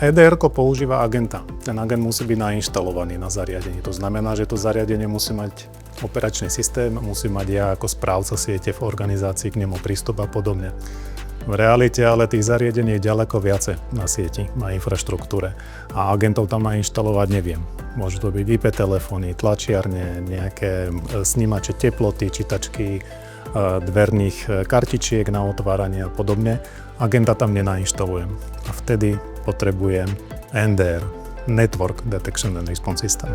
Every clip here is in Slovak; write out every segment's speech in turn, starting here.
EDR-ko používa agenta. Ten agent musí byť nainštalovaný na zariadení. To znamená, že to zariadenie musí mať operačný systém, musí mať ja ako správca siete v organizácii k nemu prístup a podobne. V realite ale tých zariadení je ďaleko viacej na sieti, na infraštruktúre a agentov tam nainštalovať neviem. Môžu to byť IP telefóny, tlačiarne, nejaké snímače teploty, čítačky dverných kartičiek na otváranie a podobne. Agenta tam nenainštalujem a vtedy potrebujem NDR, Network Detection and Response System.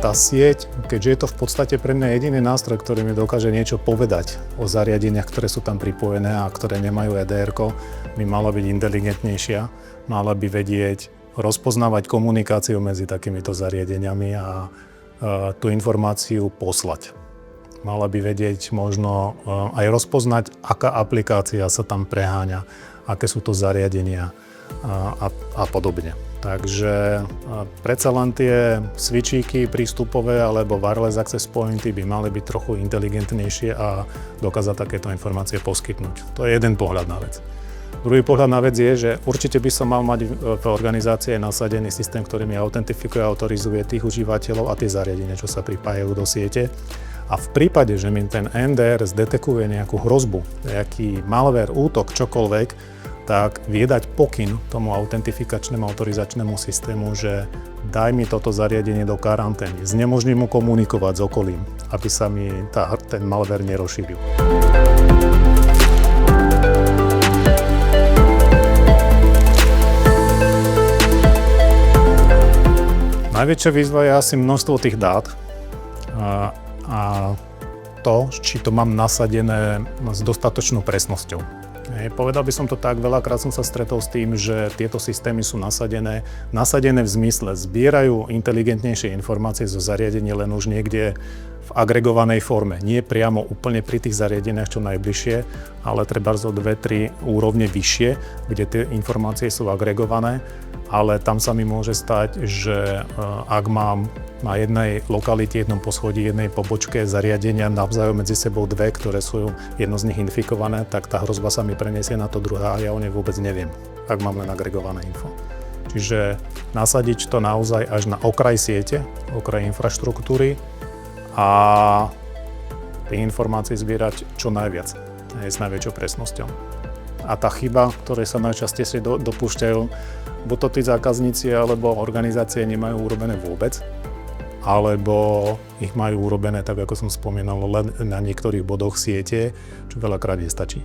Tá sieť, keďže je to v podstate pre mňa jediný nástroj, ktorý mi dokáže niečo povedať o zariadeniach, ktoré sú tam pripojené a ktoré nemajú EDR-ko, by mala byť inteligentnejšia, mala by vedieť rozpoznávať komunikáciu medzi takýmito zariadeniami a tú informáciu poslať. Mala by vedieť možno aj rozpoznať, aká aplikácia sa tam preháňa, aké sú to zariadenia a podobne. Takže predsa len tie switchíky prístupové alebo wireless access pointy by mali byť trochu inteligentnejšie a dokázať takéto informácie poskytnúť. To je jeden pohľad na vec. Druhý pohľad na vec je, že určite by som mal mať v organizácii nasadený systém, ktorý mi autentifikuje a autorizuje tých užívateľov a tie zariadenia, čo sa pripájajú do siete. A v prípade, že mi ten NDR zdetekuje nejakú hrozbu, nejaký malware, útok, čokoľvek, tak vie dať pokyn tomu autentifikačnému autorizačnému systému, že daj mi toto zariadenie do karantény, znemožní mu komunikovať s okolím, aby sa mi ten malware nerozšíril. Najväčšia výzva je asi množstvo tých dát a to, či to mám nasadené s dostatočnou presnosťou. Povedal by som to tak, veľakrát som sa stretol s tým, že tieto systémy sú nasadené v zmysle zbierajú inteligentnejšie informácie zo zariadení len už niekde v agregovanej forme. Nie priamo úplne pri tých zariadeniach čo najbližšie, ale treba zo 2-3 úrovne vyššie, kde tie informácie sú agregované, ale tam sa mi môže stať, že ak mám na jednej lokalite, jednom poschodí, jednej pobočke zariadenia navzájom medzi sebou dve, ktoré sú jedno z nich infikované, tak tá hrozba sa mi preniesie na to druhé a ja o nej vôbec neviem, ak mám len agregované info. Čiže nasadiť to naozaj až na okraj siete, okraj infraštruktúry a tých informácií zbierať čo najviac, s najväčšou presnosťou. A tá chyba, ktorej sa najčastejšie dopúšťajú, buď to tí zákazníci alebo organizácie nemajú urobené vôbec, alebo ich majú urobené, tak ako som spomínal, len na niektorých bodoch siete, čo veľakrát nestačí.